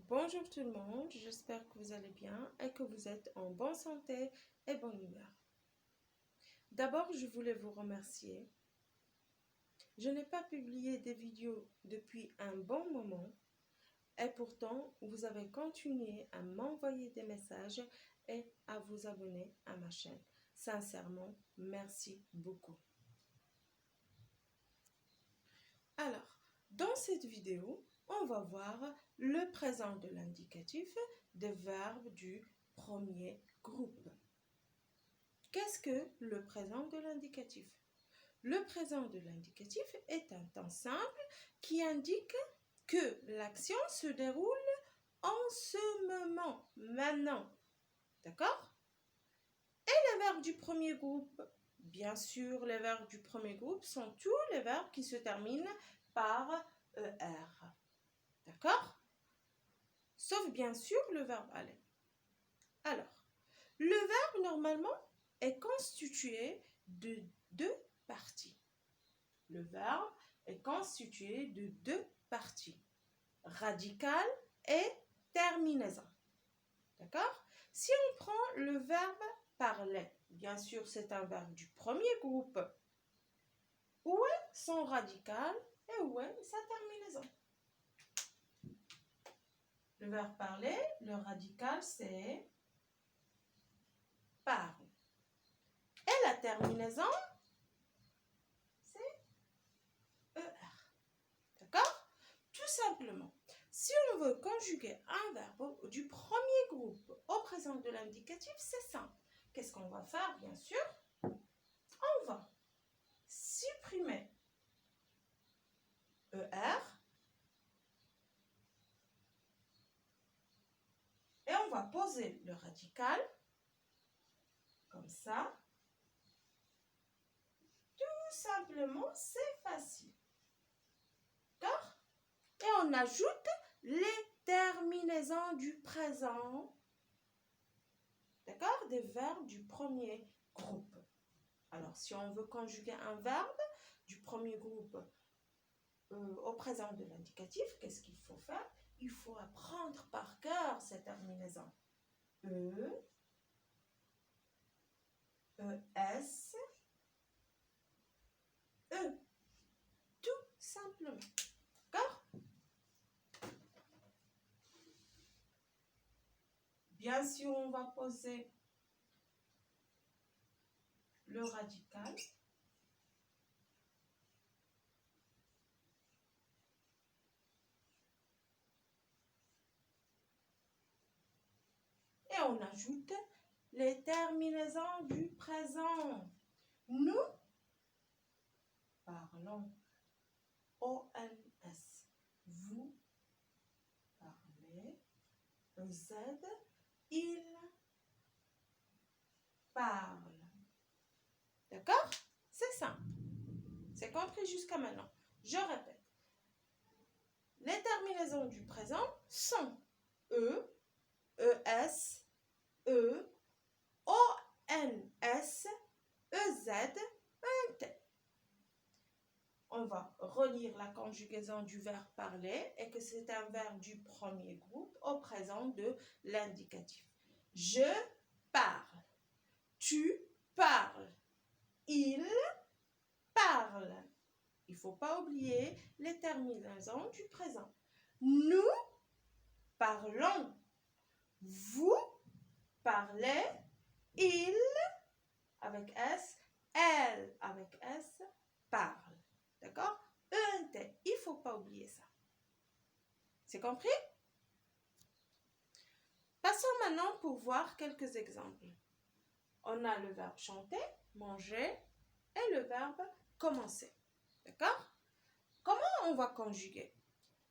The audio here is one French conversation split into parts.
Bonjour tout le monde, j'espère que vous allez bien et que vous êtes en bonne santé et bonne humeur. D'abord, je voulais vous remercier. Je n'ai pas publié des vidéos depuis un bon moment et pourtant, vous avez continué à m'envoyer des messages et à vous abonner à ma chaîne. Sincèrement, merci beaucoup. Alors, dans cette vidéo, on va voir le présent de l'indicatif des verbes du premier groupe. Qu'est-ce que le présent de l'indicatif? Le présent de l'indicatif est un temps simple qui indique que l'action se déroule en ce moment, maintenant. D'accord? Et les verbes du premier groupe? Bien sûr, les verbes du premier groupe sont tous les verbes qui se terminent par ER. D'accord? Sauf bien sûr le verbe aller. Alors, le verbe normalement est constitué de deux parties. Le verbe est constitué de deux parties, radical et terminaison. D'accord? Si on prend le verbe parler, bien sûr c'est un verbe du premier groupe. Où est son radical et où est sa terminaison? Le verbe parler, le radical c'est parle. Et la terminaison, c'est ER. D'accord? Tout simplement, si on veut conjuguer un verbe du premier groupe au présent de l'indicatif, c'est simple. Qu'est-ce qu'on va faire, bien sûr? On va supprimer ER et on va poser le radical comme ça. Tout simplement, c'est facile. D'accord? Et on ajoute les terminaisons du présent, d'accord, des verbes du premier groupe. Alors, si on veut conjuguer un verbe du premier groupe au présent de l'indicatif, qu'est-ce qu'il faut faire? Il faut apprendre par cœur ces terminaisons. E, ES, E. Tout simplement. D'accord? Bien sûr, on va poser le radical. Et on ajoute les terminaisons du présent. Nous parlons. ONS. Vous parlez. Z. Il parle. D'accord? C'est simple. C'est compris jusqu'à maintenant. Je répète. Les terminaisons du présent sont E, ES, E, ONS, EZ, ENT. On va relire la conjugaison du verbe parler et que c'est un verbe du premier groupe au présent de l'indicatif. Je parle. Tu parles. Il parle. Il ne faut pas oublier les terminaisons du présent. Nous parlons. Vous parlez. Il avec S. Elle avec S parle. D'accord? ENT. Il ne faut pas oublier ça. C'est compris? Passons maintenant pour voir quelques exemples. On a le verbe chanter, manger et le verbe commencer. D'accord? Comment on va conjuguer?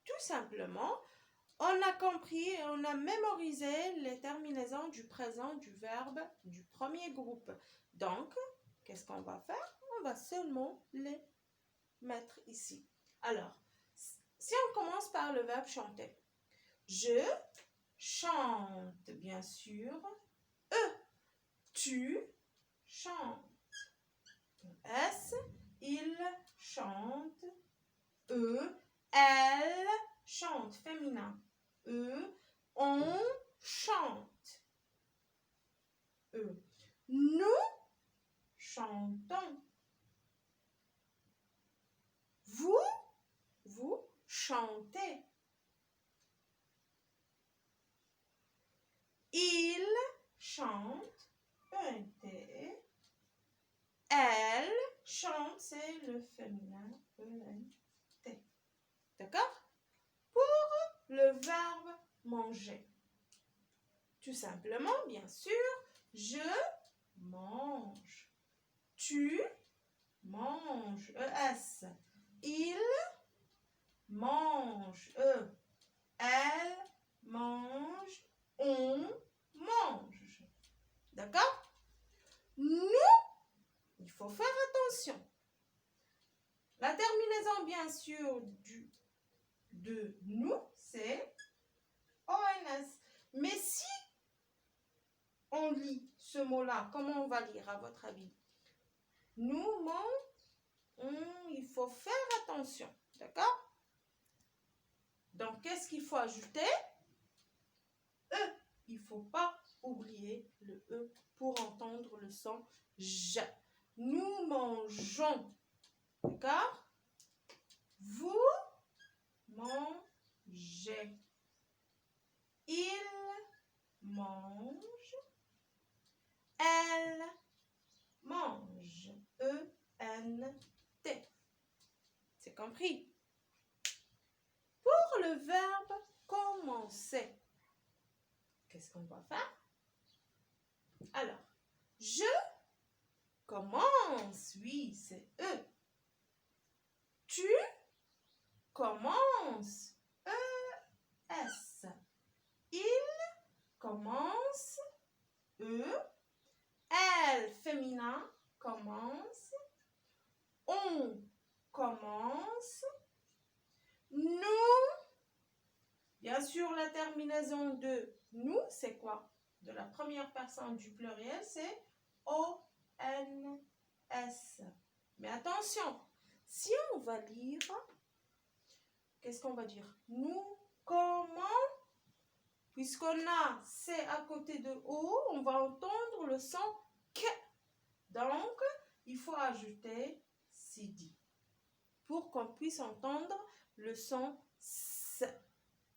Tout simplement, on a compris et on a mémorisé les terminaisons du présent du verbe du premier groupe. Donc, qu'est-ce qu'on va faire? On va seulement les mettre ici. Alors, si on commence par le verbe chanter, je chante, bien sûr. Tu chantes. S, il chante. E, elle chante, féminin. On chante. Nous chantons. Vous chantez. Il chante, E-N-T. Elle chante, c'est le féminin, E-N-T. D'accord? Pour le verbe manger. Tout simplement, bien sûr, je mange. Tu manges, E-S. Il mange, E. Elle mange, on mange. D'accord? Nous, il faut faire attention. La terminaison, bien sûr, de nous, c'est ONS. Mais si on lit ce mot-là, comment on va lire à votre avis? Nous, il faut faire attention. D'accord? Donc, qu'est-ce qu'il faut ajouter? E. Il ne faut pas oublier le E pour entendre le son J. Nous mangeons. D'accord? Vous mangez. Il mange. Elle mange. E-N-T. C'est compris? Pour le verbe commencer, qu'est-ce qu'on va faire? Alors, je commence. Oui, c'est E. Tu commences. E-S. Il commence. E. Elle, féminin, commence. On commence. Nous. Bien sûr, la terminaison de nous, c'est quoi? De la première personne du pluriel, c'est O-N-S. Mais attention, si on va lire, qu'est-ce qu'on va dire? Nous, comment? Puisqu'on a C à côté de O, on va entendre le son K. Donc, il faut ajouter CD pour qu'on puisse entendre le son S.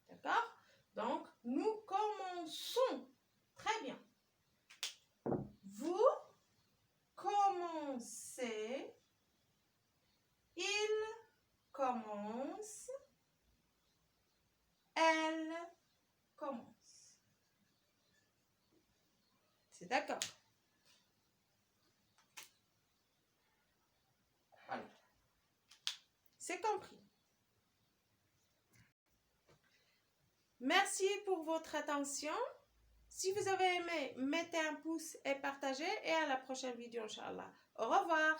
D'accord? Donc, nous commençons. Très bien. Vous commencez. Il commence. Elle commence. C'est d'accord? Voilà. C'est compris. Merci pour votre attention. Si vous avez aimé, mettez un pouce et partagez. Et à la prochaine vidéo, Inch'Allah. Au revoir.